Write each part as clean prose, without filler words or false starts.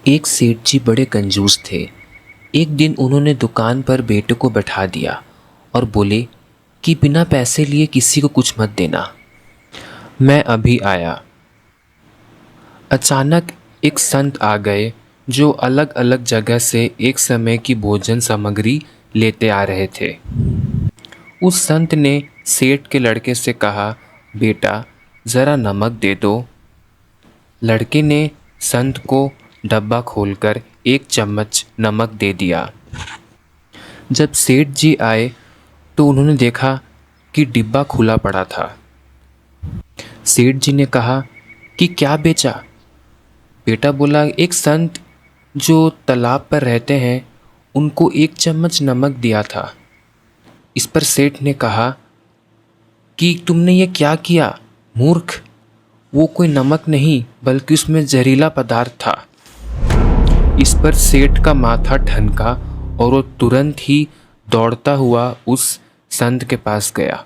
एक सेठ जी बड़े कंजूस थे। एक दिन उन्होंने दुकान पर बेटे को बैठा दिया और बोले कि बिना पैसे लिए किसी को कुछ मत देना। मैं अभी आया। अचानक एक संत आ गए जो अलग अलग जगह से एक समय की भोजन सामग्री लेते आ रहे थे। उस संत ने सेठ के लड़के से कहा, बेटा ज़रा नमक दे दो। लड़के ने संत को डब्बा खोलकर एक चम्मच नमक दे दिया। जब सेठ जी आए तो उन्होंने देखा कि डिब्बा खुला पड़ा था। सेठ जी ने कहा कि क्या बेचा? बेटा बोला, एक संत जो तालाब पर रहते हैं उनको एक चम्मच नमक दिया था। इस पर सेठ ने कहा कि तुमने ये क्या किया मूर्ख, वो कोई नमक नहीं बल्कि उसमें जहरीला पदार्थ था। इस पर सेठ का माथा ठनका और वो तुरंत ही दौड़ता हुआ उस संत के पास गया।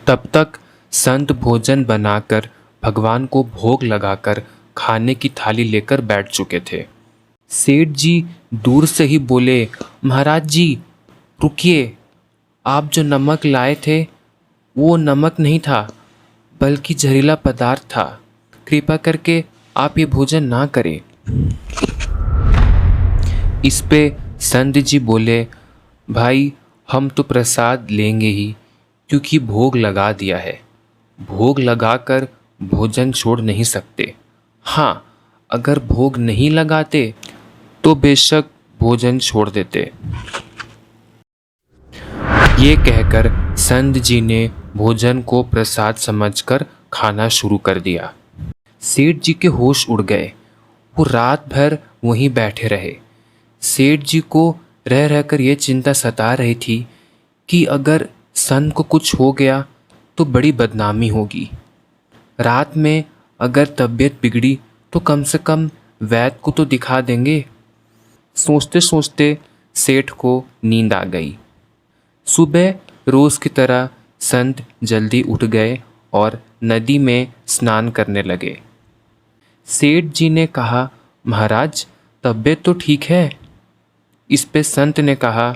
तब तक संत भोजन बनाकर भगवान को भोग लगाकर खाने की थाली लेकर बैठ चुके थे। सेठ जी दूर से ही बोले, महाराज जी रुकिए, आप जो नमक लाए थे वो नमक नहीं था बल्कि जहरीला पदार्थ था। कृपा करके आप ये भोजन ना करें। इस पे संत जी बोले, भाई हम तो प्रसाद लेंगे ही क्योंकि भोग लगा दिया है। भोग लगाकर भोजन छोड़ नहीं सकते। हाँ, अगर भोग नहीं लगाते तो बेशक भोजन छोड़ देते। ये कहकर संत जी ने भोजन को प्रसाद समझकर खाना शुरू कर दिया। सेठ जी के होश उड़ गए। वो रात भर वहीं बैठे रहे। सेठ जी को रह रहकर ये चिंता सता रही थी कि अगर संत को कुछ हो गया तो बड़ी बदनामी होगी। रात में अगर तबीयत बिगड़ी तो कम से कम वैद्य को तो दिखा देंगे। सोचते सोचते सेठ को नींद आ गई। सुबह रोज़ की तरह संत जल्दी उठ गए और नदी में स्नान करने लगे। सेठ जी ने कहा, महाराज तबीयत तो ठीक है? इस पे संत ने कहा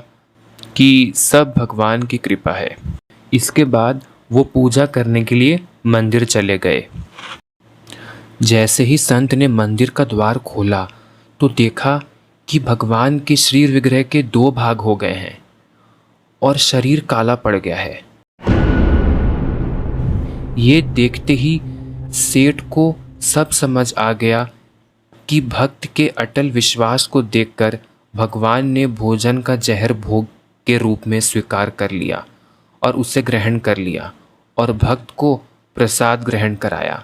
कि सब भगवान की कृपा है। इसके बाद वो पूजा करने के लिए मंदिर चले गए। जैसे ही संत ने मंदिर का द्वार खोला तो देखा कि भगवान के श्री विग्रह के दो भाग हो गए हैं और शरीर काला पड़ गया है। ये देखते ही सेठ को सब समझ आ गया कि भक्त के अटल विश्वास को देखकर भगवान ने भोजन का जहर भोग के रूप में स्वीकार कर लिया और उसे ग्रहण कर लिया और भक्त को प्रसाद ग्रहण कराया।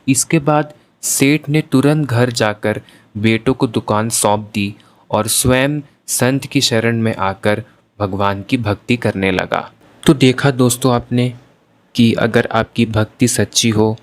इसके बाद सेठ ने तुरंत घर जाकर बेटों को दुकान सौंप दी और स्वयं संत की शरण में आकर भगवान की भक्ति करने लगा। तो देखा दोस्तों आपने कि अगर आपकी भक्ति सच्ची हो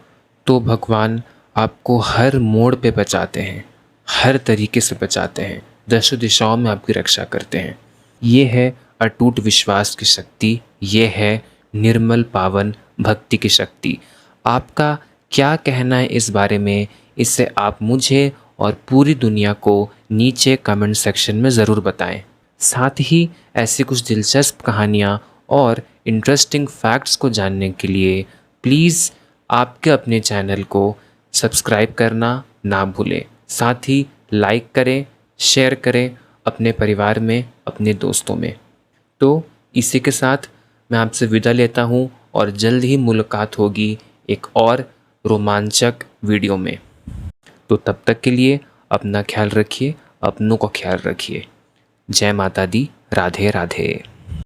तो भगवान आपको हर मोड़ पे बचाते हैं, हर तरीके से बचाते हैं, दशों दिशाओं में आपकी रक्षा करते हैं। ये है अटूट विश्वास की शक्ति, ये है निर्मल पावन भक्ति की शक्ति। आपका क्या कहना है इस बारे में, इससे आप मुझे और पूरी दुनिया को नीचे कमेंट सेक्शन में ज़रूर बताएं। साथ ही ऐसी कुछ दिलचस्प कहानियाँ और इंटरेस्टिंग फैक्ट्स को जानने के लिए प्लीज़ आपके अपने चैनल को सब्सक्राइब करना ना भूलें। साथ ही लाइक करें, शेयर करें अपने परिवार में, अपने दोस्तों में। तो इसी के साथ मैं आपसे विदा लेता हूँ और जल्द ही मुलाकात होगी एक और रोमांचक वीडियो में। तो तब तक के लिए अपना ख्याल रखिए, अपनों का ख्याल रखिए। जय माता दी, राधे राधे।